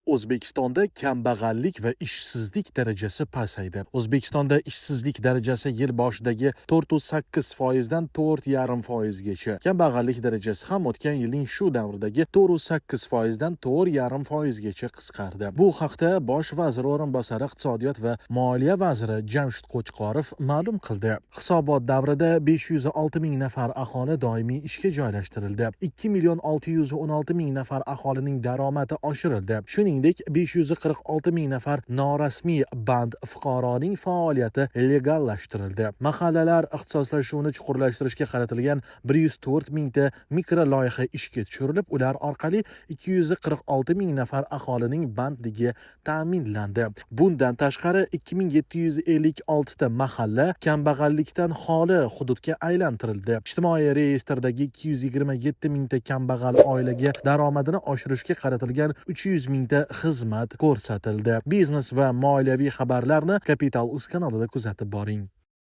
O'zbekistonda kambag'allik va ishsizlik darajasi pasaydi. O'zbekistonda ishsizlik darajasi yil boshidagi 4.8% dan 4.5%gacha. Kambag'allik darajasi ham o'tgan yilning shu davridagi 4.8% dan 4.5%gacha qisqardi. Bu haqda Bosh vazir o'rinbosari iqtisodiyot va moliya vaziri Jamshid Qo'chqorov ma'lum qildi. Hisobot davrida 506 ming nafar aholi doimiy ishga joylashtirildi. 2.616 ming nafar aholining daromadi oshirildi. Shuningdek, 546 ming nafar norasmiy band fuqaroning faoliyati legallashtirildi. Mahallalar ixtisoslashuvini chuqurlashtirishga qaratilgan 104 mingta mikro-loyiha ishga tushirilib, ular orqali 246 ming nafar aholining bandligi ta'minlandi. Bundan tashqari 2756 ta mahalla kambag'allikdan xoli hududga aylantirildi. Ijtimoiy reyestrdagi 227 mingta kambag'al oilaga daromadini oshirishga qaratilgan 300 mingta xizmat ko'rsatildi. Biznes va moliyaviy xabarlarni Kapital.uz kanalida kuzatib boring.